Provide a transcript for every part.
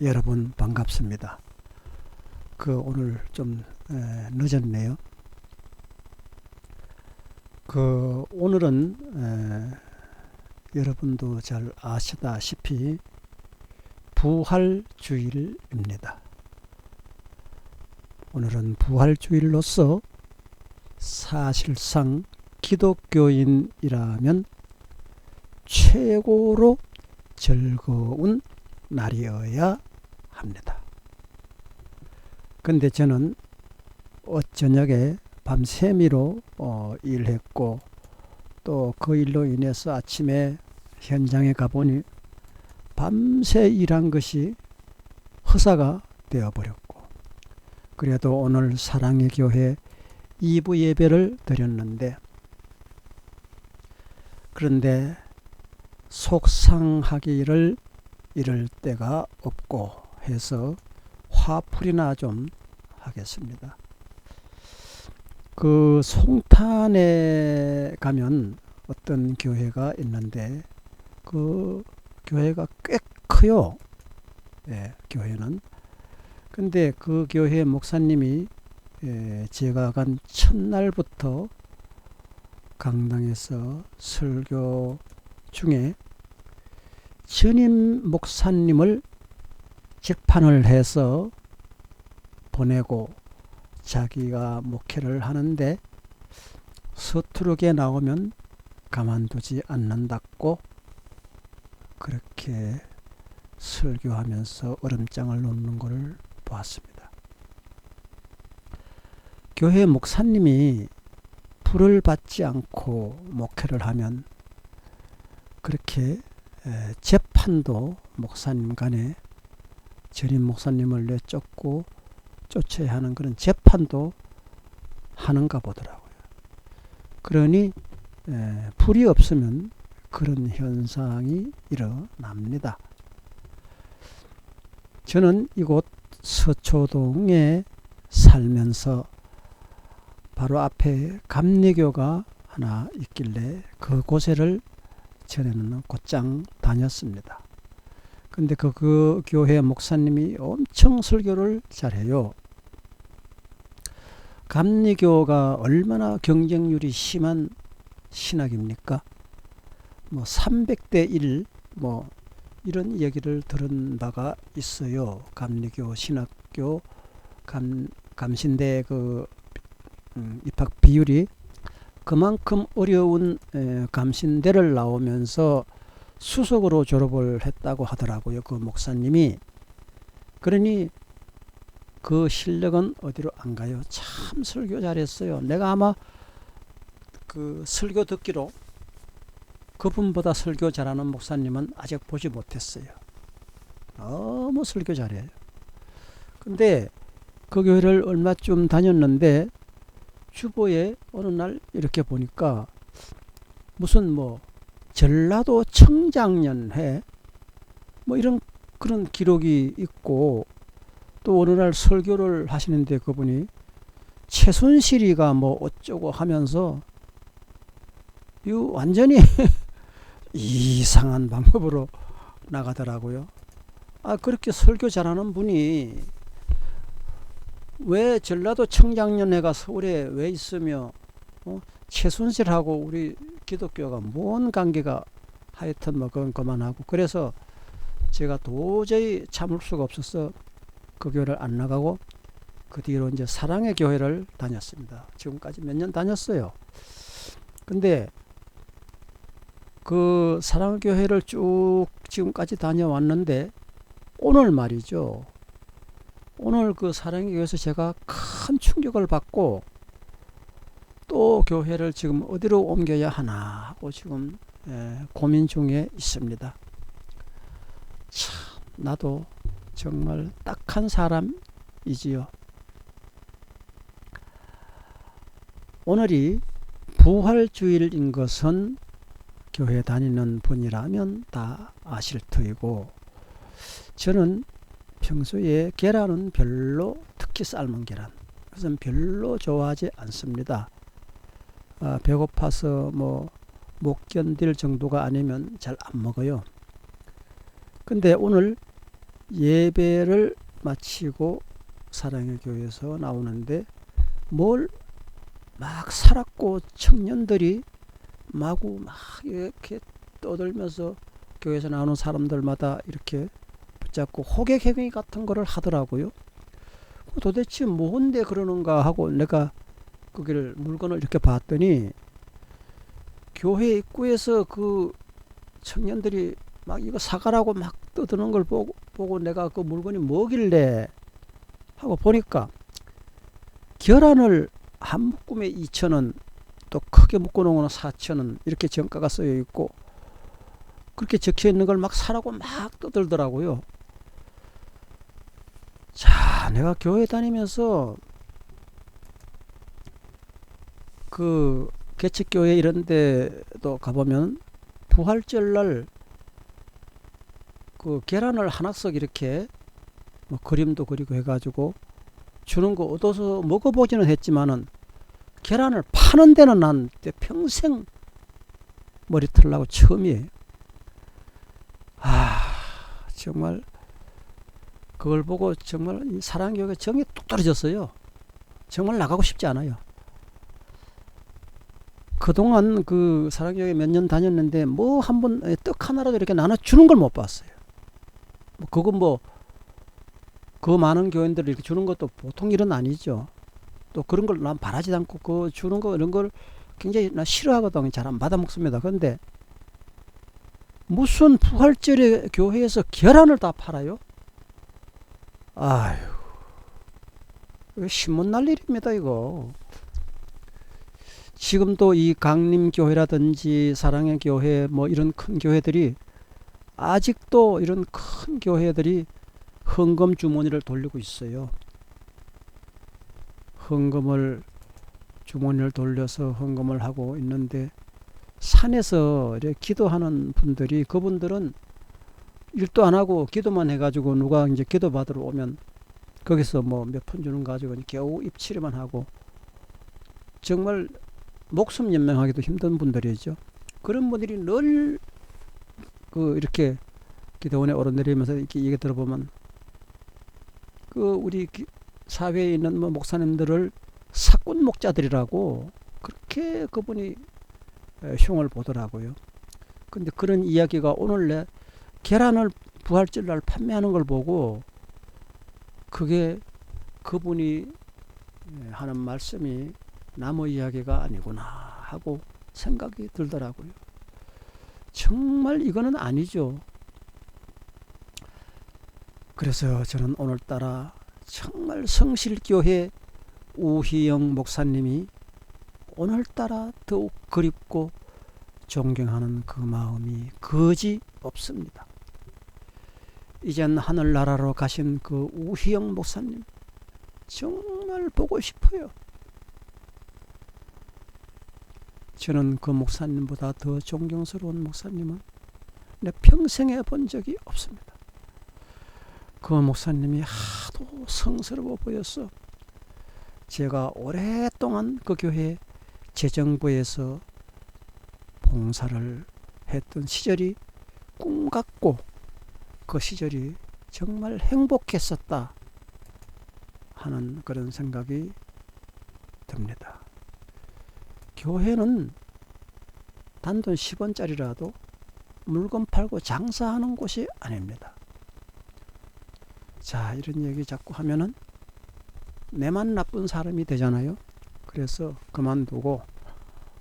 여러분 반갑습니다. 오늘 좀 늦었네요. 오늘은 여러분도 잘 아시다시피 부활주일입니다. 오늘은 부활주일로서 사실상 기독교인이라면 최고로 즐거운 날이어야 합니다. 근데 저는 저녁에 밤새미로 일했고 또 그 일로 인해서 아침에 현장에 가보니 밤새 일한 것이 허사가 되어버렸고, 그래도 오늘 사랑의 교회 2부 예배를 드렸는데, 그런데 속상하기를 이럴 때가 없고 해서 화풀이나 좀 하겠습니다. 송탄에 가면 어떤 교회가 있는데 그 교회가 꽤 커요. 교회는. 근데 그 교회 목사님이 제가 간 첫날부터 강당에서 설교 중에 전임 목사님을 직판을 해서 보내고 자기가 목회를 하는데 서투르게 나오면 가만두지 않는다고 그렇게 설교하면서 얼음장을 놓는 것을 보았습니다. 교회 목사님이 불을 받지 않고 목회를 하면 그렇게 재판도 목사님 간에 전임 목사님을 내쫓고 쫓아야 하는 그런 재판도 하는가 보더라고요. 그러니 불이 없으면 그런 현상이 일어납니다. 저는 이곳 서초동에 살면서 바로 앞에 감리교가 하나 있길래 그곳에를 전에는 곧장 다녔습니다. 근데 그 교회 목사님이 엄청 설교를 잘해요. 감리교가 얼마나 경쟁률이 심한 신학입니까? 300대 1 이런 얘기를 들은 바가 있어요. 감리교 신학교 감신대 입학 비율이 그만큼 어려운 감신대를 나오면서 수석으로 졸업을 했다고 하더라고요. 그 목사님이. 그러니 그 실력은 어디로 안 가요. 참 설교 잘했어요. 내가 아마 설교 듣기로 그분보다 설교 잘하는 목사님은 아직 보지 못했어요. 너무 설교 잘해요. 근데 그 교회를 얼마쯤 다녔는데 주보에 어느 날 이렇게 보니까 무슨 전라도 청장년회 이런 그런 기록이 있고, 또 어느 날 설교를 하시는데 그분이 최순실이가 어쩌고 하면서 완전히 이상한 방법으로 나가더라고요. 그렇게 설교 잘하는 분이 왜 전라도 청장년회가 서울에 왜 있으며 최순실하고 우리 기독교가 뭔 관계가, 하여튼 그건 그만하고, 그래서 제가 도저히 참을 수가 없어서 그 교회를 안 나가고 그 뒤로 이제 사랑의 교회를 다녔습니다. 지금까지 몇 년 다녔어요. 근데 그 사랑의 교회를 쭉 지금까지 다녀왔는데 오늘 말이죠. 오늘 그 사랑의 교회에서 제가 큰 충격을 받고 또 교회를 지금 어디로 옮겨야 하나 하고 지금 고민 중에 있습니다. 참 나도 정말 딱한 사람이지요. 오늘이 부활주일인 것은 교회 다니는 분이라면 다 아실 터이고, 저는 평소에 계란은 별로, 특히 삶은 계란, 그것은 별로 좋아하지 않습니다. 배고파서 못 견딜 정도가 아니면 잘 안 먹어요. 근데 오늘 예배를 마치고 사랑의 교회에서 나오는데 뭘 막 살았고 청년들이 마구 막 이렇게 떠들면서 교회에서 나오는 사람들마다 이렇게 붙잡고 호객행위 같은 거를 하더라고요. 도대체 뭔데 그러는가 하고 내가 거기를 물건을 이렇게 봤더니 교회 입구에서 그 청년들이 막 이거 사가라고 막 떠드는 걸 보고 내가 그 물건이 뭐길래 하고 보니까 계란을 한 묶음에 2,000원, 또 크게 묶어놓은 거는 4,000원 이렇게 정가가 쓰여 있고 그렇게 적혀 있는 걸 막 사라고 막 떠들더라고요. 자, 내가 교회 다니면서 그 개척교회 이런 데도 가보면 부활절날 그 계란을 하나씩 이렇게 뭐 그림도 그리고 해가지고 주는 거 얻어서 먹어보지는 했지만은 계란을 파는 데는 난 평생 머리 털라고 처음이에요. 정말 그걸 보고 정말 사랑교회가 정이 뚝 떨어졌어요. 정말 나가고 싶지 않아요. 그동안 그 사랑교회 몇 년 다녔는데 뭐 한 번 떡 하나라도 이렇게 나눠주는 걸 못 봤어요. 그건 뭐 그 많은 교인들을 이렇게 주는 것도 보통 일은 아니죠. 또 그런 걸 난 바라지도 않고 그 주는 거 이런 걸 굉장히 나 싫어하거든. 잘 안 받아 먹습니다. 그런데 무슨 부활절에 교회에서 계란을 다 팔아요? 아유, 신문 날 일입니다 이거. 지금도 이 강림교회라든지 사랑의 교회 뭐 이런 큰 교회들이 아직도 이런 큰 교회들이 헌금 주머니를 돌리고 있어요. 헌금을 주머니를 돌려서 헌금을 하고 있는데 산에서 이렇게 기도하는 분들이 그분들은 일도 안 하고 기도만 해가지고 누가 이제 기도 받으러 오면 거기서 뭐 몇 푼 주는 거 가지고 겨우 입치료만 하고 정말 목숨 연명하기도 힘든 분들이죠. 그런 분들이 늘 그 이렇게 기도원에 오르내리면서 이렇게 얘기 들어보면 그 우리 사회에 있는 뭐 목사님들을 사꾼 목자들이라고 그렇게 그분이 흉을 보더라고요. 근데 그런 이야기가 오늘 내 계란을 부활절날 판매하는 걸 보고 그게 그분이 하는 말씀이 남의 이야기가 아니구나 하고 생각이 들더라고요. 정말 이거는 아니죠. 그래서 저는 오늘따라 정말 성실교회 우희영 목사님이 오늘따라 더욱 그립고 존경하는 그 마음이 거지 없습니다. 이젠 하늘나라로 가신 그 우희영 목사님 정말 보고 싶어요. 저는 그 목사님보다 더 존경스러운 목사님은 내 평생에 본 적이 없습니다. 그 목사님이 하도 성스러워 보였어. 제가 오랫동안 그 교회 재정부에서 봉사를 했던 시절이 꿈 같고 그 시절이 정말 행복했었다 하는 그런 생각이 듭니다. 교회는 단돈 10원짜리라도 물건 팔고 장사하는 곳이 아닙니다. 자, 이런 얘기 자꾸 하면은 내만 나쁜 사람이 되잖아요. 그래서 그만두고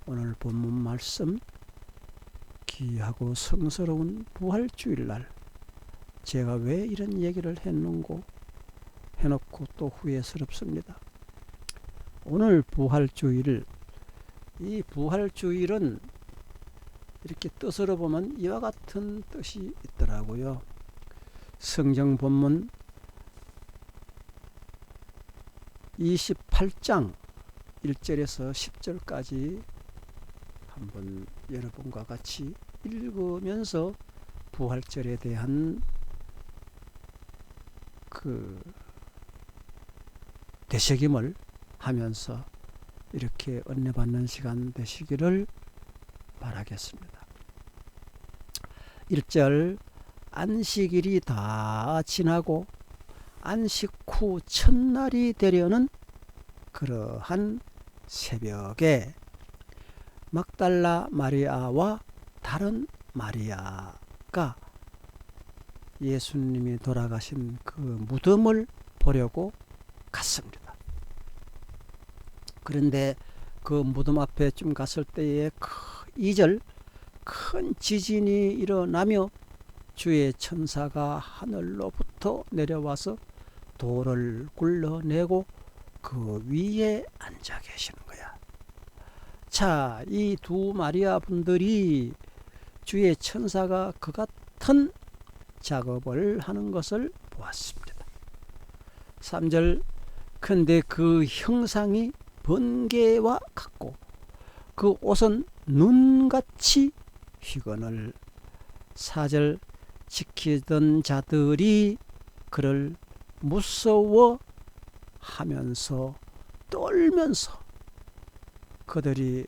오늘 본문 말씀 귀하고 성스러운 부활주일날 제가 왜 이런 얘기를 해놓고 또 후회스럽습니다. 오늘 부활주일, 이 부활주일은 이렇게 뜻으로 보면 이와 같은 뜻이 있더라고요. 성경 본문 28장 1절에서 10절까지 한번 여러분과 같이 읽으면서 부활절에 대한 그 되새김을 하면서 이렇게 은혜받는 시간 되시기를 바라겠습니다. 1절 안식일이 다 지나고 안식 후 첫날이 되려는 그러한 새벽에 막달라 마리아와 다른 마리아가 예수님이 돌아가신 그 무덤을 보려고 갔습니다. 그런데 그 무덤 앞에 좀 갔을 때에 2절 큰 지진이 일어나며 주의 천사가 하늘로부터 내려와서 돌을 굴러내고 그 위에 앉아 계시는 거야. 자, 이 두 마리아 분들이 주의 천사가 그 같은 작업을 하는 것을 보았습니다. 3절 근데 그 형상이 번개와 같고 그 옷은 눈같이 휘거늘. 4절 지키던 자들이 그를 무서워하면서 떨면서 그들이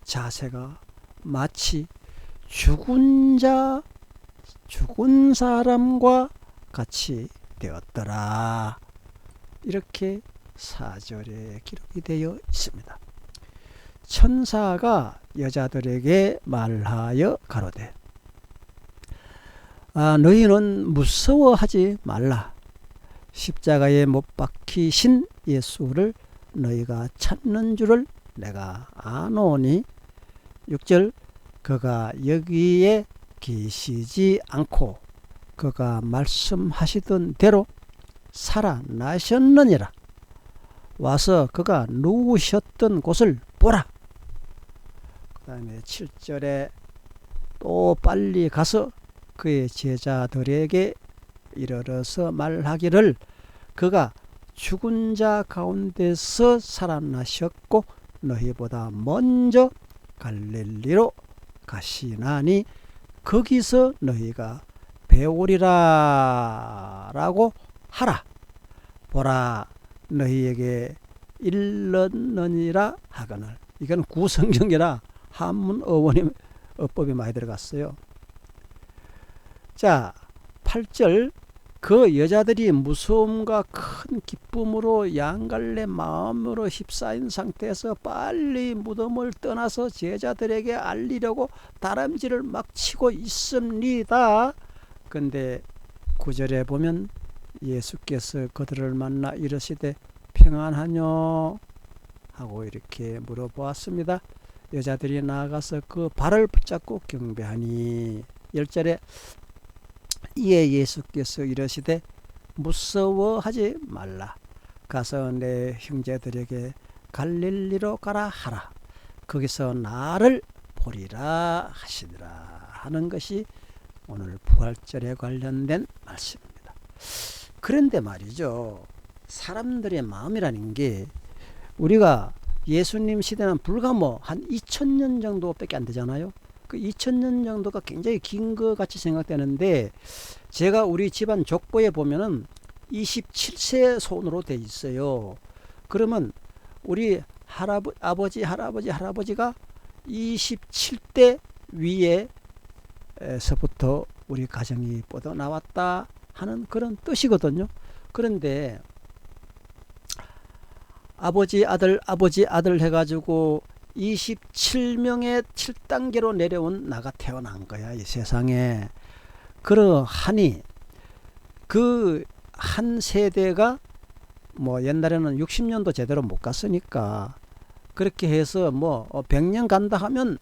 자세가 마치 죽은 사람과 같이 되었더라. 이렇게 4절에 기록이 되어 있습니다. 천사가 여자들에게 말하여 가로되 너희는 무서워하지 말라. 십자가에 못 박히신 예수를 너희가 찾는 줄을 내가 아노니. 6절 그가 여기에 계시지 않고 그가 말씀하시던 대로 살아나셨느니라. 와서 그가 누우셨던 곳을 보라. 그 다음에 7절에 또 빨리 가서 그의 제자들에게 이르러서 말하기를 그가 죽은 자 가운데서 살아나셨고 너희보다 먼저 갈릴리로 가시나니 거기서 너희가 배우리라 라고 하라. 보라 너희에게 일렀느니라 하거늘. 이건 구성경이라 한문 어원임 어법이 많이 들어갔어요. 자, 8절 그 여자들이 무서움과 큰 기쁨으로 양갈래 마음으로 휩싸인 상태에서 빨리 무덤을 떠나서 제자들에게 알리려고 다람쥐를 막 치고 있습니다. 근데 9절에 보면 예수께서 그들을 만나 이르시되 평안하뇨 하고 이렇게 물어보았습니다. 여자들이 나아가서 그 발을 붙잡고 경배하니. 10절에 이에 예수께서 이르시되 무서워하지 말라. 가서 내 형제들에게 갈릴리로 가라 하라. 거기서 나를 보리라 하시더라 하는 것이 오늘 부활절에 관련된 말씀입니다. 그런데 말이죠, 사람들의 마음이라는 게 우리가 예수님 시대는 불과 한 2000년 정도밖에 안 되잖아요. 그 2000년 정도가 굉장히 긴 것 같이 생각되는데 제가 우리 집안 족보에 보면은 27세 손으로 돼 있어요. 그러면 우리 아버지 할아버지가 27대 위에서부터 우리 가정이 뻗어나왔다 하는 그런 뜻이거든요. 그런데 아버지 아들 해가지고 27명의 7단계로 내려온 나가 태어난 거야, 이 세상에. 그러하니 그 한 세대가 옛날에는 60년도 제대로 못 갔으니까 그렇게 해서 100년 간다 하면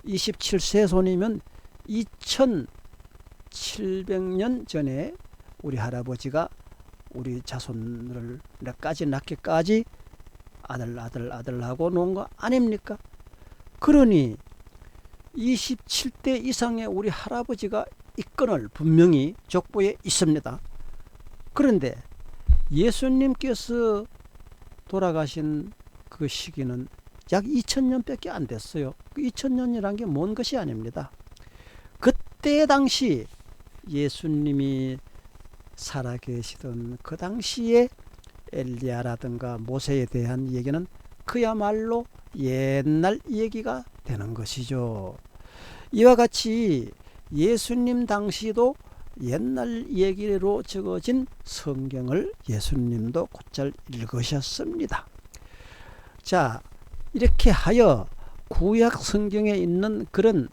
27세 손이면 2700년 전에 우리 할아버지가 우리 자손을 내까지 낳기까지 아들 하고 놓은 거 아닙니까? 그러니 27대 이상의 우리 할아버지가 있건을 분명히 족보에 있습니다. 그런데 예수님께서 돌아가신 그 시기는 약 2000년밖에 안 됐어요. 그 2000년이란 게 먼 것이 아닙니다. 그때 당시 예수님이 살아계시던 그 당시에 엘리야라든가 모세에 대한 얘기는 그야말로 옛날 얘기가 되는 것이죠. 이와 같이 예수님 당시도 옛날 얘기로 적어진 성경을 예수님도 곧잘 읽으셨습니다. 자, 이렇게 하여 구약 성경에 있는 그런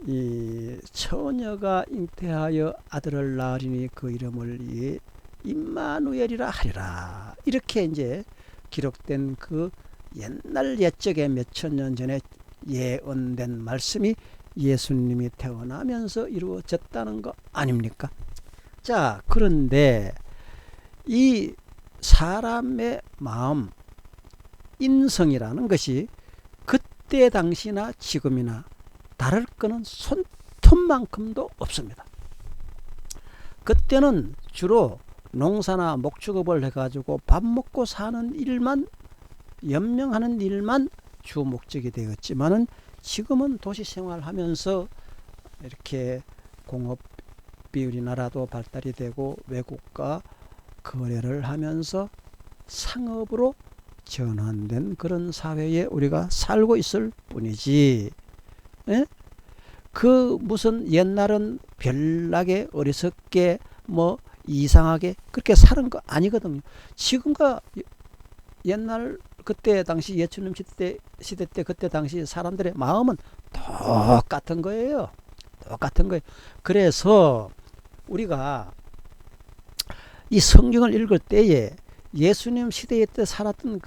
이 처녀가 잉태하여 아들을 낳으리니 그 이름을 임마누엘이라 하리라, 이렇게 이제 기록된 그 옛날 옛적에 몇천 년 전에 예언된 말씀이 예수님이 태어나면서 이루어졌다는 거 아닙니까? 자, 그런데 이 사람의 마음, 인성이라는 것이 그때 당시나 지금이나 다를 거는 손톱만큼도 없습니다. 그때는 주로 농사나 목축업을 해가지고 밥 먹고 사는 일만, 연명하는 일만 주 목적이 되었지만은 지금은 도시 생활하면서 이렇게 공업이 우리나라도 발달이 되고 외국과 거래를 하면서 상업으로 전환된 그런 사회에 우리가 살고 있을 뿐이지, 에? 그 무슨 옛날은 별나게 어리석게 뭐 이상하게 그렇게 사는 거 아니거든요. 지금과 옛날 그때 당시 예수님 시대 때 그때 당시 사람들의 마음은 똑같은 거예요. 똑같은 거예요. 그래서 우리가 이 성경을 읽을 때에 예수님 시대에 때 살았던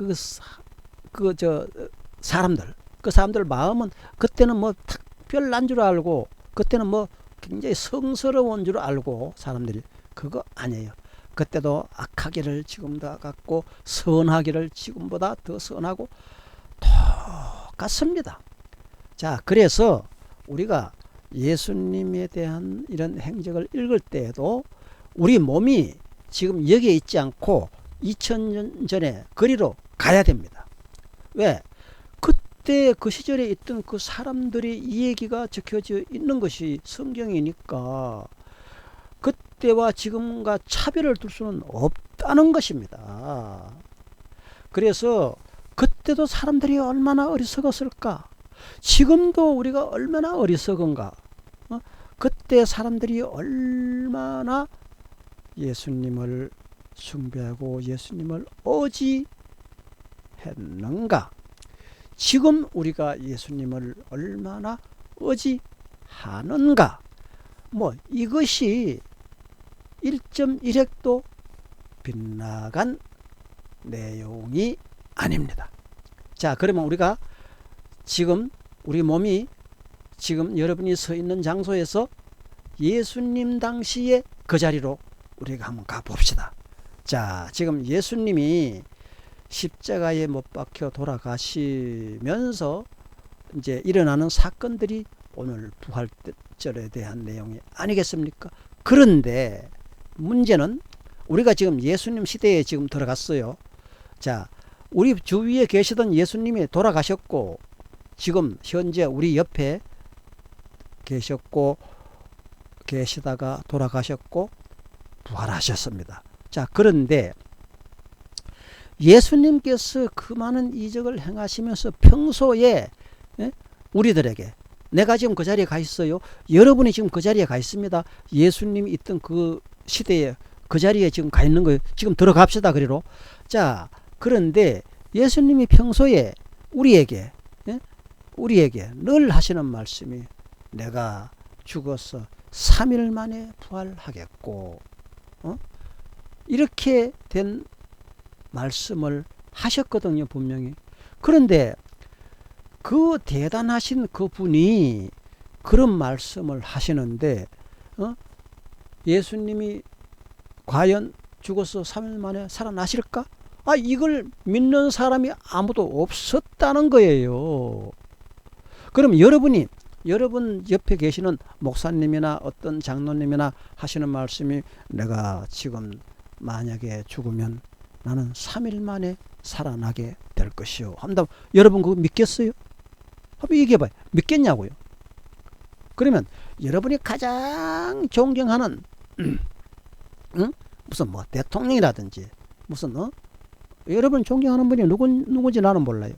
사람들 마음은 그때는 뭐 특별한 줄 알고, 그때는 뭐 굉장히 성스러운 줄 알고 사람들이, 그거 아니에요. 그때도 악하기를 지금보다 같고 선하기를 지금보다 더 선하고 똑같습니다. 자, 그래서 우리가 예수님에 대한 이런 행적을 읽을 때에도 우리 몸이 지금 여기에 있지 않고 2000년 전에 거리로 가야 됩니다. 왜? 그때 그 시절에 있던 그 사람들이 이 얘기가 적혀져 있는 것이 성경이니까 그때와 지금과 차별을 둘 수는 없다는 것입니다. 그래서 그때도 사람들이 얼마나 어리석었을까? 지금도 우리가 얼마나 어리석은가? 그때 사람들이 얼마나 예수님을 숭배하고 예수님을 의지했는가? 지금 우리가 예수님을 얼마나 의지하는가? 뭐 이것이 1.1핵도 빗나간 내용이 아닙니다. 자, 그러면 우리가 지금 우리 몸이 지금 여러분이 서 있는 장소에서 예수님 당시의 그 자리로 우리가 한번 가봅시다. 자, 지금 예수님이 십자가에 못 박혀 돌아가시면서 이제 일어나는 사건들이 오늘 부활절에 대한 내용이 아니겠습니까? 그런데 문제는 우리가 지금 예수님 시대에 지금 들어갔어요. 자, 우리 주위에 계시던 예수님이 돌아가셨고 지금 현재 우리 옆에 계셨고 계시다가 돌아가셨고 부활하셨습니다. 자, 그런데 예수님께서 그 많은 이적을 행하시면서 평소에 우리들에게 내가 지금 그 자리에 가 있어요. 여러분이 지금 그 자리에 가 있습니다. 예수님이 있던 그 시대에 그 자리에 지금 가 있는 거예요. 지금 들어갑시다. 그리로. 자, 그런데 예수님이 평소에 우리에게 늘 하시는 말씀이 내가 죽어서 3일 만에 부활하겠고 이렇게 된 말씀을 하셨거든요, 분명히. 그런데 그 대단하신 그 분이 그런 말씀을 하시는데 예수님이 과연 죽어서 3일 만에 살아나실까? 이걸 믿는 사람이 아무도 없었다는 거예요. 그럼 여러분 옆에 계시는 목사님이나 어떤 장로님이나 하시는 말씀이 내가 지금 만약에 죽으면 나는 3일 만에 살아나게 될 것이요. 한번 여러분 그거 믿겠어요? 한번 얘기해봐요. 믿겠냐고요? 그러면 여러분이 가장 존경하는 무슨 뭐 대통령이라든지 무슨 여러분 존경하는 분이 누군지 나는 몰라요.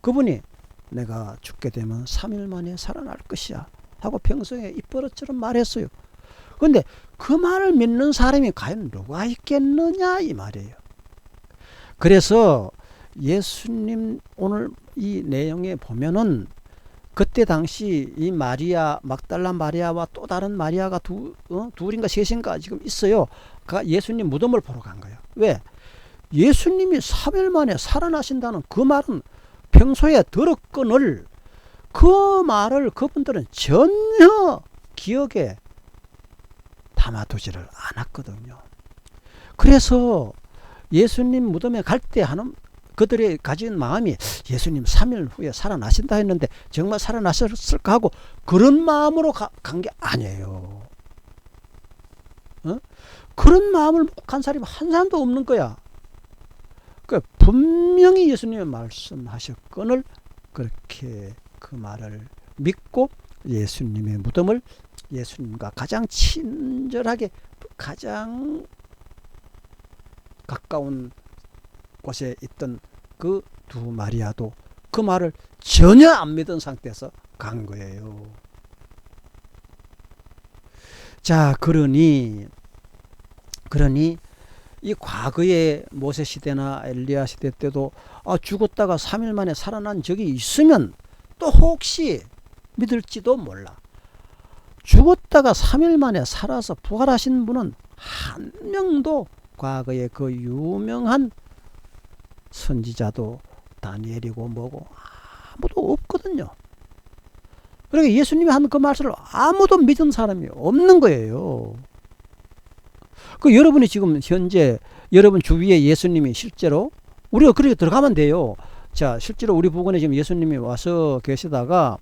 그분이 내가 죽게 되면 3일 만에 살아날 것이야 하고 평소에 입버릇처럼 말했어요. 근데 그 말을 믿는 사람이 과연 누가 있겠느냐 이 말이에요. 그래서 예수님 오늘 이 내용에 보면은 그때 당시 이 마리아, 막달라 마리아와 또 다른 마리아가 둘인가 셋인가 지금 있어요. 예수님 무덤을 보러 간 거예요. 왜? 예수님이 3일 만에 살아나신다는 그 말은 평소에 들었거늘 그 말을 그분들은 전혀 기억에 담아두지를 않았거든요. 그래서 예수님 무덤에 갈 때 하는 그들의 가진 마음이 예수님 3일 후에 살아나신다 했는데 정말 살아나셨을까 하고 그런 마음으로 간 게 아니에요. 그런 마음을 먹고 간 사람이 한 사람도 없는 거야. 그러니까 분명히 예수님의 말씀하셨거늘 그렇게 그 말을 믿고 예수님의 무덤을 예수님과 가장 친절하게 가장 가까운 곳에 있던 그 두 마리아도 그 말을 전혀 안 믿은 상태에서 간 거예요. 자, 그러니 이 과거의 모세 시대나 엘리야 시대 때도 죽었다가 3일 만에 살아난 적이 있으면 또 혹시 믿을지도 몰라. 죽었다가 3일 만에 살아서 부활하신 분은 한 명도 과거의 그 유명한 선지자도 다니엘이고 뭐고 아무도 없거든요. 그러니까 예수님이 한 그 말씀을 아무도 믿은 사람이 없는 거예요. 그 여러분이 지금 현재 여러분 주위에 예수님이 실제로 우리가 그렇게 들어가면 돼요. 자, 실제로 우리 부근에 지금 예수님이 와서 계시다가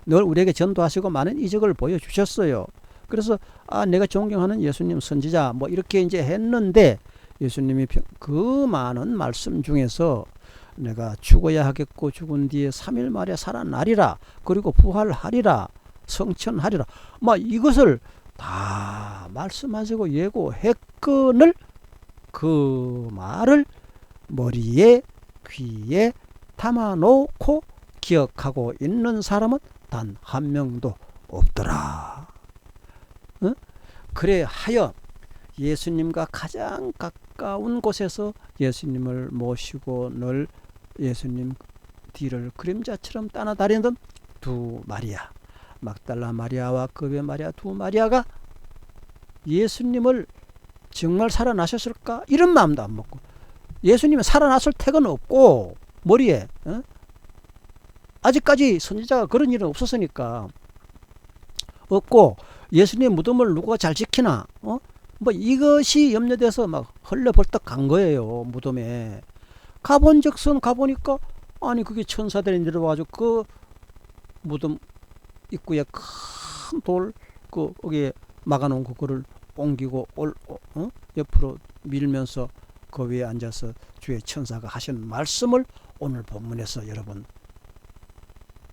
늘 우리에게 전도하시고 많은 이적을 보여주셨어요. 그래서 내가 존경하는 예수님 선지자 뭐 이렇게 이제 했는데 예수님이 그 많은 말씀 중에서 내가 죽어야 하겠고 죽은 뒤에 3일 만에 살아나리라 그리고 부활하리라 성천하리라 막 이것을 다 말씀하시고 예고했거늘 그 말을 머리에 귀에 담아놓고 기억하고 있는 사람은 단 한 명도 없더라. 그래 하여 예수님과 가장 가까운 곳에서 예수님을 모시고 늘 예수님 뒤를 그림자처럼 따라다니던 두 마리아, 막달라 마리아와 급의 마리아 두 마리아가 예수님을 정말 살아나셨을까? 이런 마음도 안 먹고 예수님이 살아났을 태가 없고 머리에 아직까지 선지자가 그런 일은 없었으니까 없고 예수님의 무덤을 누가 잘 지키나 뭐 이것이 염려돼서 막 헐레벌떡 간 거예요. 무덤에 가본적선 가보니까 아니 그게 천사들이 내려와가지고 그 무덤 입구에 큰 돌 거기에 막아놓은 그거를 옮기고 옆으로 밀면서 그 위에 앉아서 주의 천사가 하신 말씀을 오늘 본문에서 여러분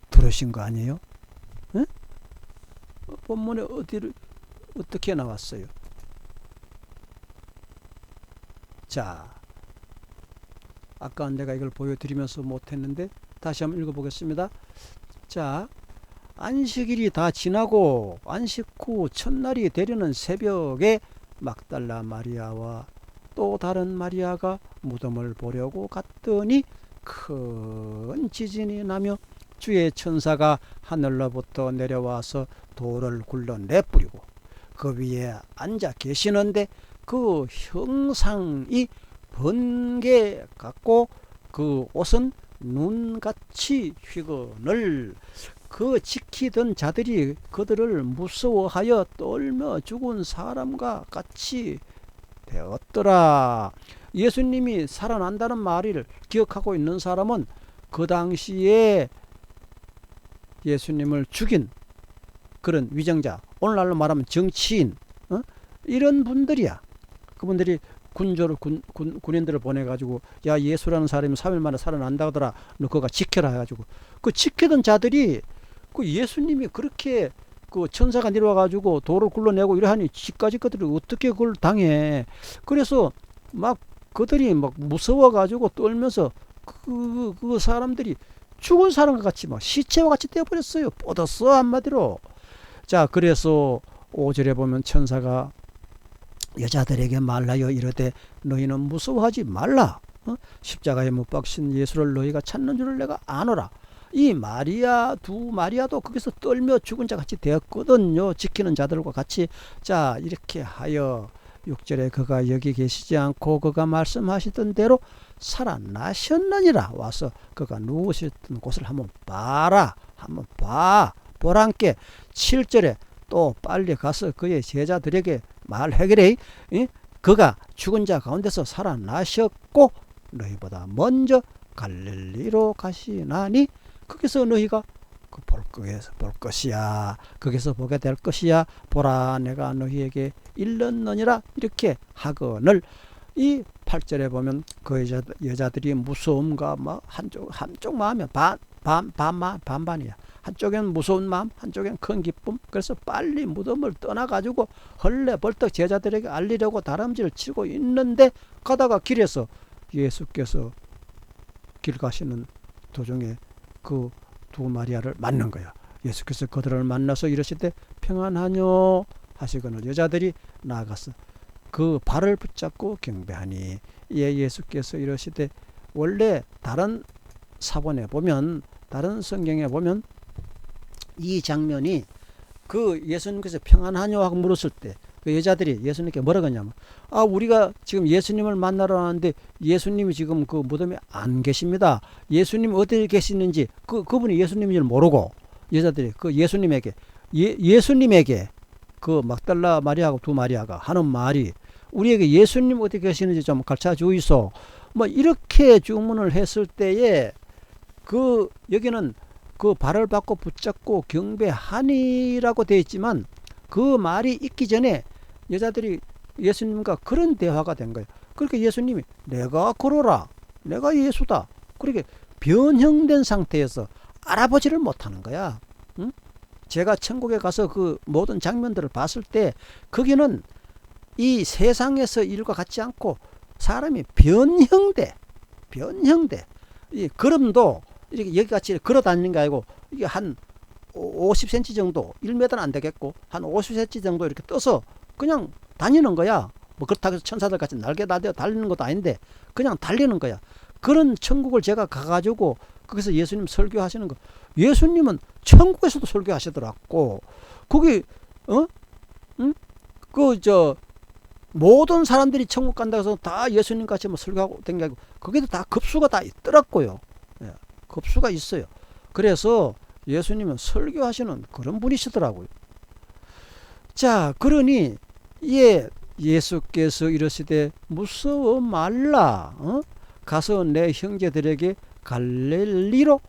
들으신 거 아니에요? 에? 본문에 어떻게 나왔어요? 자, 아까 내가 이걸 보여드리면서 못했는데 다시 한번 읽어보겠습니다. 자, 안식일이 다 지나고 안식 후 첫날이 되려는 새벽에 막달라 마리아와 또 다른 마리아가 무덤을 보려고 갔더니 큰 지진이 나며 주의 천사가 하늘로부터 내려와서 돌을 굴러 내뿌리고 그 위에 앉아 계시는데 그 형상이 번개 같고 그 옷은 눈같이 휘거늘 그 지키던 자들이 그들을 무서워하여 떨며 죽은 사람과 같이 되었더라. 예수님이 살아난다는 말을 기억하고 있는 사람은 그 당시에 예수님을 죽인 그런 위정자, 오늘날로 말하면 정치인 이런 분들이야. 그분들이 군인들을 보내가지고 야 예수라는 사람이 3일 만에 살아난다더라 너 그거 지켜라 해가지고 그 지키던 자들이 그 예수님이 그렇게 그 천사가 내려와가지고 돌을 굴러내고 이러하니 지까지 그들이 어떻게 그걸 당해. 그래서 막 그들이 막 무서워가지고 떨면서 그 사람들이 죽은 사람과 같이 막 시체와 같이 되어버렸어요. 뻗었어 한마디로. 자, 그래서 5절에 보면 천사가 여자들에게 말하여 이르되 너희는 무서워하지 말라. 십자가에 못 박신 예수를 너희가 찾는 줄을 내가 아노라. 이 마리아 두 마리아도 거기서 떨며 죽은 자 같이 되었거든요. 지키는 자들과 같이. 자, 이렇게 하여 6절에 그가 여기 계시지 않고 그가 말씀하시던 대로 살아나셨느니라. 와서 그가 누우셨던 곳을 한번 봐라. 한번 봐. 보란께. 7절에 또 빨리 가서 그의 제자들에게 말해그래. 그가 죽은 자 가운데서 살아나셨고 너희보다 먼저 갈릴리로 가시나니 거기서 너희가 볼 것이야. 거기서 보게 될 것이야. 보라 내가 너희에게 일렀느니라. 이렇게 하거늘. 이 8절에 보면 그 여자들이 무서움과 막 한쪽 마음이 반반이야. 한쪽엔 무서운 마음, 한쪽엔 큰 기쁨. 그래서 빨리 무덤을 떠나가지고 헐레벌떡 제자들에게 알리려고 다람쥐를 치고 있는데 가다가 길에서 예수께서 길 가시는 도중에 그 두 마리아를 만난 거야. 예수께서 그들을 만나서 이러시되 평안하뇨 하시거늘 여자들이 나아가서 그 발을 붙잡고 경배하니 예, 예수께서 이러시되 원래 다른 사본에 보면 다른 성경에 보면 이 장면이 그 예수님께서 평안하뇨 하고 물었을 때 그 여자들이 예수님께 뭐라고 하냐면 우리가 지금 예수님을 만나러 왔는데 예수님이 지금 그 무덤에 안 계십니다. 예수님 어디 계시는지 그분이 예수님인 줄 모르고 여자들이 그 예수님에게 예수님에게 그 막달라 마리아하고 두 마리아가 하는 말이 우리에게 예수님 어디 계시는지 좀 가르쳐 주이소. 뭐 이렇게 주문을 했을 때에 그 여기는 그 발을 받고 붙잡고 경배하니라고 되어 있지만 그 말이 있기 전에 여자들이 예수님과 그런 대화가 된 거예요. 그렇게 예수님이 내가 그러라. 내가 예수다. 그렇게 변형된 상태에서 알아보지를 못하는 거야. 응? 제가 천국에 가서 그 모든 장면들을 봤을 때 거기는 이 세상에서 일과 같지 않고 사람이 변형돼. 이 걸음도 이렇게 여기같이 걸어 다니는 게 아니고 이게 한 50cm 정도, 1m는 안 되겠고 한 50cm 정도 이렇게 떠서 그냥 다니는 거야. 뭐 그렇다고 해서 천사들 같이 날개 달려 달리는 것도 아닌데 그냥 달리는 거야. 그런 천국을 제가 가가지고 거기서 예수님 설교하시는 거. 예수님은 천국에서도 설교하시더라고. 거기 모든 사람들이 천국 간다고 해서 다 예수님 같이 뭐 설교하고 댕기고 거기도 다 급수가 다 있더라고요. 예, 급수가 있어요. 그래서 예수님은 설교하시는 그런 분이시더라고요. 자, 그러니 예수께서 이르시되 무서워 말라. 가서 내 형제들에게 갈릴리로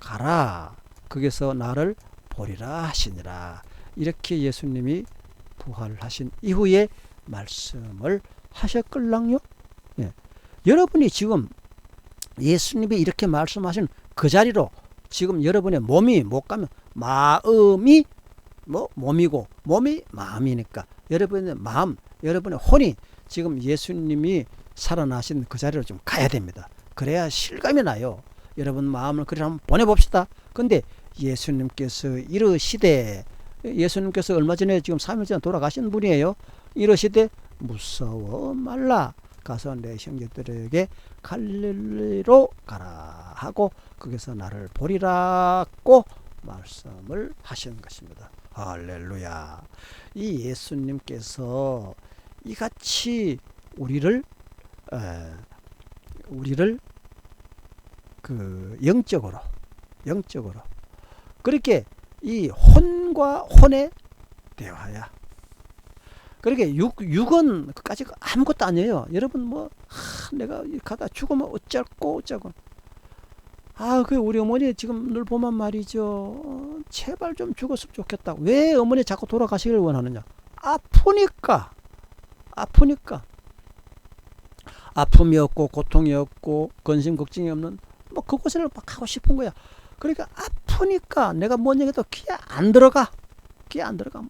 가라. 거기서 나를 보리라 하시니라. 이렇게 예수님이 부활하신 이후에 말씀을 하셨걸랑요. 예. 여러분이 지금 예수님이 이렇게 말씀하신 그 자리로 지금 여러분의 몸이 못 가면 마음이 몸이고 몸이 마음이니까 여러분의 마음, 여러분의 혼이 지금 예수님이 살아나신 그 자리로 좀 가야 됩니다. 그래야 실감이 나요. 여러분 마음을 그리 한번 보내봅시다. 근데 예수님께서 이르시되 예수님께서 얼마 전에 지금 3일 전에 돌아가신 분이에요. 이르시되 무서워 말라. 가서 내 형제들에게 갈릴리로 가라 하고 거기서 나를 보리라고 말씀을 하신 것입니다. 할렐루야. 이 예수님께서 이같이 우리를 그 영적으로 그렇게 이 혼과 혼의 대화야. 그렇게 육은 그까지 아무것도 아니에요. 여러분 내가 가다 죽으면 어쩌고 그 우리 어머니 지금 늘 보면 말이죠. 제발 좀 죽었으면 좋겠다. 왜 어머니 자꾸 돌아가시길 원하느냐? 아프니까. 아픔이 없고 고통이 없고 근심 걱정이 없는 그곳을 막 가고 싶은 거야. 그러니까 아프니까 내가 뭔 얘기해도 귀에 안 들어가.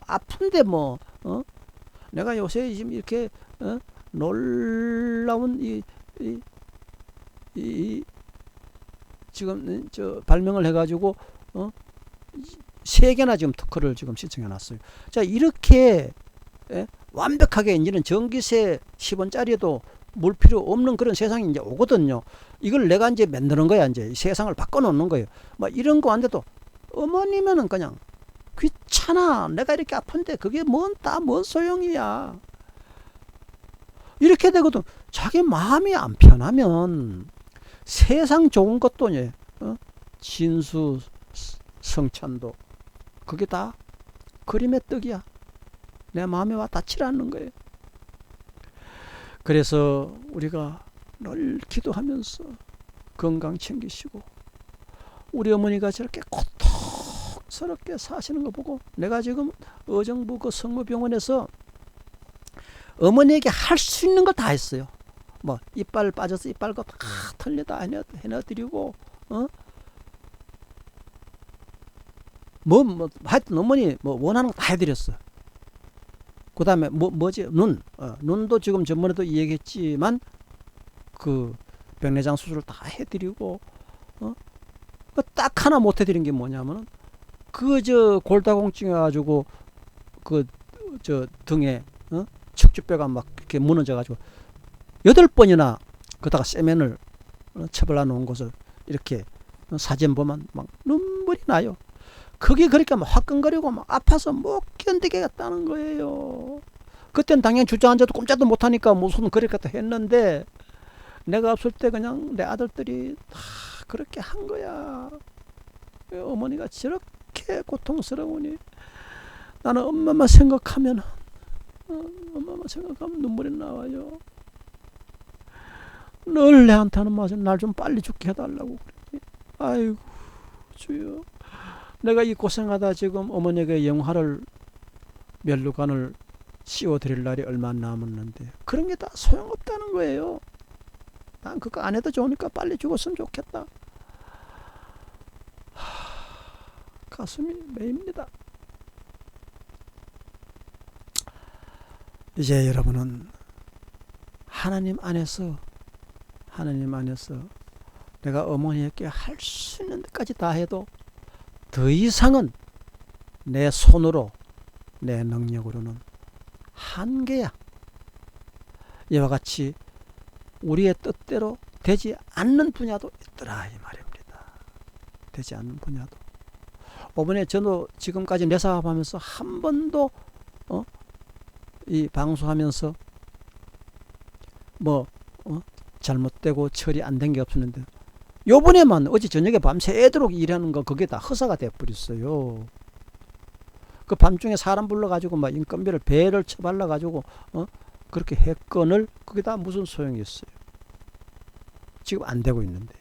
아픈데 내가 요새 지금 이렇게 놀라운 지금 발명을 해가지고 3개나 지금 특허를 지금 신청해 놨어요. 자, 이렇게 예? 완벽하게 이제는 전기세 10원짜리도 물 필요 없는 그런 세상이 이제 오거든요. 이걸 내가 이제 만드는 거야. 이제 세상을 바꿔 놓는 거예요. 뭐 이런 거 안 돼도 어머니면은 그냥 귀찮아. 내가 이렇게 아픈데 그게 뭔 소용이야. 이렇게 되거든. 자기 마음이 안 편하면 세상 좋은 것도 진수 성찬도 그게 다 그림의 떡이야. 내 마음에 와 닿질 않는 거예요. 그래서 우리가 늘 기도하면서 건강 챙기시고 우리 어머니가 저렇게 고통스럽게 사시는 거 보고 내가 지금 의정부 그 성모병원에서 어머니에게 할 수 있는 걸 다 했어요. 뭐 이빨 빠져서 이빨 거 다 털려다 해놔드리고 하여튼 어머니 뭐 원하는 거 다 해드렸어. 그 다음에 뭐지 눈도 지금 전번에도 얘기했지만 그 백내장 수술을 다 해드리고 딱 하나 못 해드린 게 뭐냐면은 그 저 골다공증 해가지고 그 저 등에 척추뼈가 막 이렇게 무너져가지고 8번이나 그다가 세면을 쳐발라 놓은 것을 이렇게 사진 보면 막 눈물이 나요. 그게 그러니까 막 화끈거리고 막 아파서 못 견디겠다는 거예요. 그땐 당연히 주저앉아도 꼼짝도 못하니까 무슨 그렇게 했는데 내가 없을 때 그냥 내 아들들이 다 그렇게 한 거야. 어머니가 저렇게 고통스러우니 나는 엄마만 생각하면 눈물이 나와요. 늘 내한테 하는 말은 날 좀 빨리 죽게 해달라고 그러지. 아이고 주여, 내가 이 고생하다 지금 어머니에게 영화를 면류관을 씌워드릴 날이 얼마 안 남았는데 그런 게 다 소용없다는 거예요. 난 그거 안 해도 좋으니까 빨리 죽었으면 좋겠다. 가슴이 메입니다. 이제 여러분은 하나님 안에서 내가 어머니에게 할 수 있는 데까지 다 해도 더 이상은 내 손으로 내 능력으로는 한계야. 이와 같이 우리의 뜻대로 되지 않는 분야도 있더라 이 말입니다. 되지 않는 분야도. 어머니 저도 지금까지 내 사업하면서 한 번도 이 방송하면서 잘못되고 처리 안 된 게 없었는데 요번에만 어제 저녁에 밤새도록 일하는 거 그게 다 허사가 돼버렸어요. 그 밤중에 사람 불러가지고 막 인건비를 배를 쳐발라가지고 그렇게 했건을 그게 다 무슨 소용이 있어요. 지금 안 되고 있는데.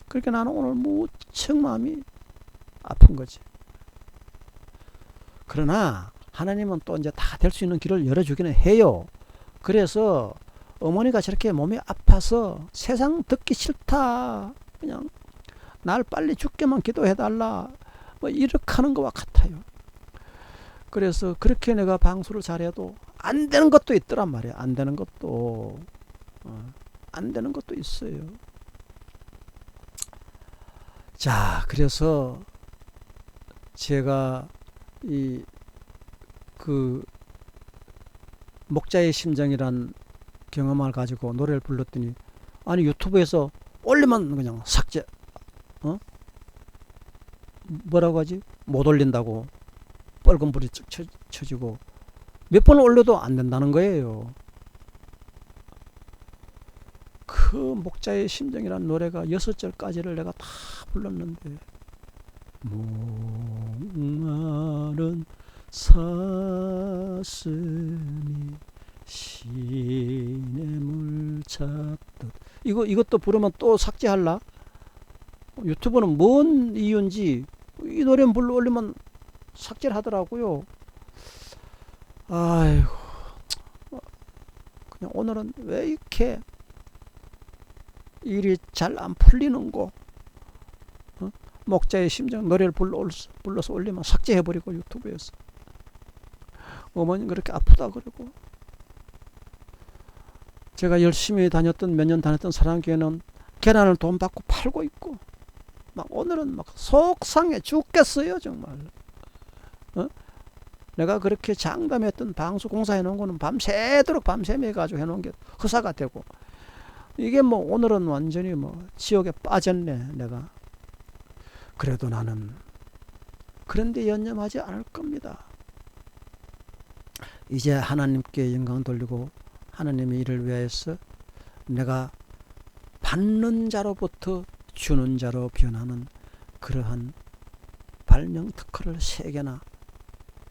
그러니까 나는 오늘 무척 마음이 아픈 거지. 그러나 하나님은 또 이제 다 될 수 있는 길을 열어주기는 해요. 그래서 어머니가 저렇게 몸이 아파서 세상 듣기 싫다, 그냥 날 빨리 죽게만 기도해달라, 뭐 이렇게 하는 것과 같아요. 그래서 그렇게 내가 방수를 잘해도 안 되는 것도 있더란 말이야. 안 되는 것도 있어요. 자, 그래서 제가 그 목자의 심정이란 경험을 가지고 노래를 불렀더니 아니 유튜브에서 올리면 그냥 삭제, 뭐라고 하지? 못 올린다고 빨간 불이 쭉 쳐지고 몇 번 올려도 안 된다는 거예요. 그 목자의 심정이란 노래가 6절까지를 내가 다 불렀는데 목마른 사슴이 시냇물 찾듯 이것도 부르면 또 삭제할라? 유튜브는 뭔 이유인지 이 노래 불러 올리면 삭제를 하더라고요. 아이고, 그냥 오늘은 왜 이렇게 일이 잘 안 풀리는고? 목자의 심정 노래를 불러서 올리면 삭제해버리고 유튜브에서 어머니 그렇게 아프다 그러고, 제가 열심히 다녔던 몇 년 다녔던 사랑교회는 계란을 돈 받고 팔고 있고 막 오늘은 막 속상해 죽겠어요 정말. 내가 그렇게 장담했던 방수 공사해 놓은 거는 밤새도록 밤샘해 가지고 해놓은 게 허사가 되고, 이게 뭐 오늘은 완전히 뭐 지옥에 빠졌네 내가. 그래도 나는 그런데 연념하지 않을 겁니다. 이제 하나님께 영광 돌리고 하나님의 일을 위하여서 내가 받는 자로부터 주는 자로 변하는 그러한 발명 특허를 3개나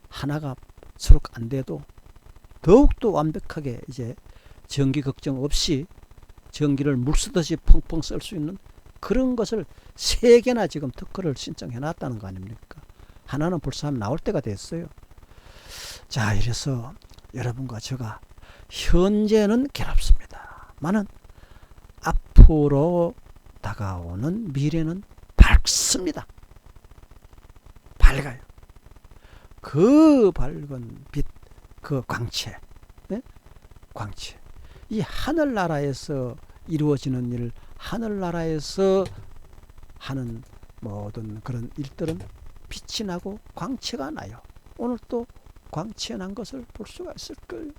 하나가 서로 안 돼도 더욱더 완벽하게 이제 전기 걱정 없이 전기를 물 쓰듯이 펑펑 쓸 수 있는 그런 것을 3개나 지금 특허를 신청해 놨다는 거 아닙니까? 하나는 벌써 나올 때가 됐어요. 자, 이래서 여러분과 제가 현재는 괴롭습니다만은 앞으로 다가오는 미래는 밝습니다. 밝아요. 그 밝은 빛, 그 광채, 네? 광채. 이 하늘나라에서 이루어지는 일, 하늘나라에서 하는 모든 그런 일들은 빛이 나고 광채가 나요. 오늘 또 광채 난 것을 볼 수가 있을 거예요.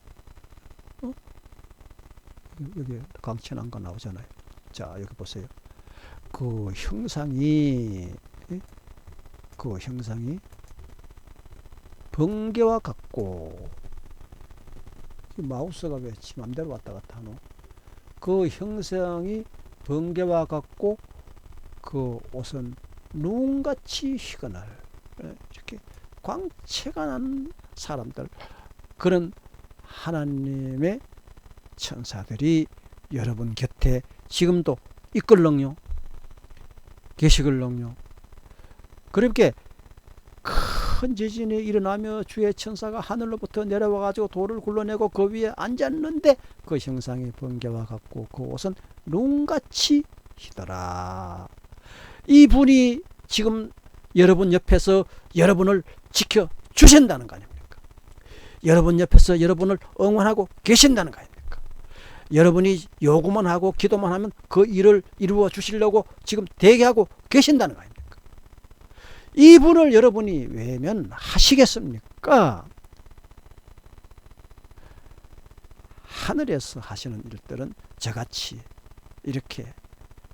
여기 광채 난 거 나오잖아요. 자, 여기 보세요. 그 형상이 번개와 같고, 마우스가 왜 지 맘대로 왔다 갔다 하노? 그 형상이 번개와 같고 그 옷은 눈같이 희건할, 이렇게 광채가 난 사람들, 그런 하나님의 천사들이 여러분 곁에 지금도 있걸렁요, 계시걸렁요. 그렇게 큰 지진이 일어나며 주의 천사가 하늘로부터 내려와가지고 돌을 굴러내고 그 위에 앉았는데 그 형상이 번개와 같고 그 옷은 눈같이 희더라. 이분이 지금 여러분 옆에서 여러분을 지켜 주신다는 거 아닙니까? 여러분 옆에서 여러분을 응원하고 계신다는 거 아닙니까? 여러분이 요구만 하고 기도만 하면 그 일을 이루어 주시려고 지금 대기하고 계신다는 거 아닙니까? 이분을 여러분이 외면하시겠습니까? 하늘에서 하시는 일들은 저같이 이렇게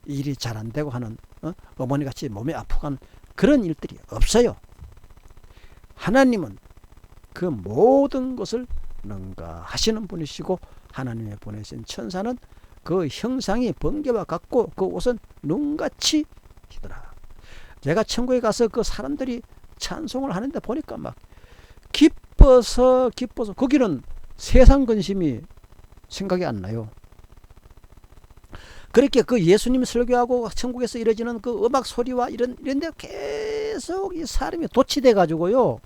일이 잘 안 되고 하는 어머니같이 몸이 아프고 하는 그런 일들이 없어요. 하나님은 그 모든 것을 능가하시는 분이시고, 하나님의 보내신 천사는 그 형상이 번개와 같고 그 옷은 눈같이 희더라. 제가 천국에 가서 그 사람들이 찬송을 하는데 보니까 막 기뻐서 거기는 세상 근심이 생각이 안 나요. 그렇게 그 예수님 설교하고 천국에서 이루어지는 그 음악 소리와 이런데 계속 이 사람이 도취돼 가지고요.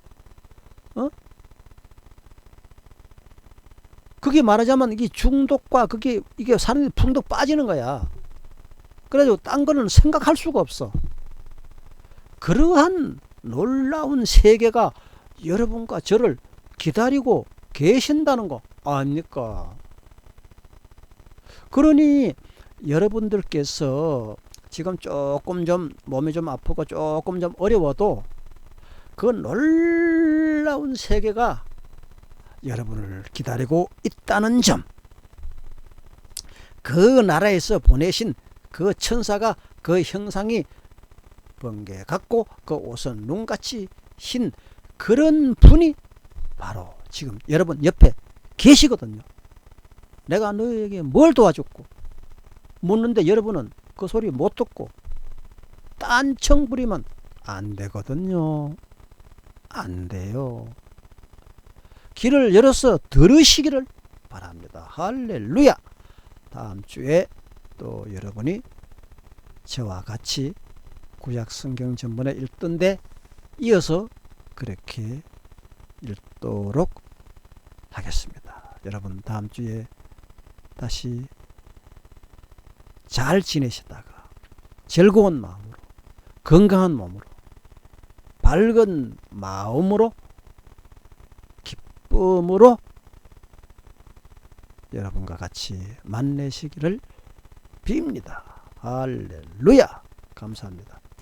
그게 말하자면 이게 중독과 이게 사람이 풍독 빠지는 거야. 그래가지고 딴 거는 생각할 수가 없어. 그러한 놀라운 세계가 여러분과 저를 기다리고 계신다는 거 아닙니까? 그러니 여러분들께서 지금 조금 좀 몸이 좀 아프고 조금 좀 어려워도 그 놀라운 세계가 여러분을 기다리고 있다는 점, 그 나라에서 보내신 그 천사가 그 형상이 번개 같고 그 옷은 눈같이 흰 그런 분이 바로 지금 여러분 옆에 계시거든요. 내가 너에게 뭘 도와줬고 묻는데 여러분은 그 소리 못 듣고 딴청 부리면 안 되거든요. 안 돼요. 길을 열어서 들으시기를 바랍니다. 할렐루야. 다음 주에 또 여러분이 저와 같이 구약 성경 전번에 읽던데 이어서 그렇게 읽도록 하겠습니다. 여러분 다음 주에 다시 잘 지내시다가 즐거운 마음으로, 건강한 몸으로, 밝은 마음으로, 기쁨으로 여러분과 같이 만나시기를 빕니다. 할렐루야. 감사합니다.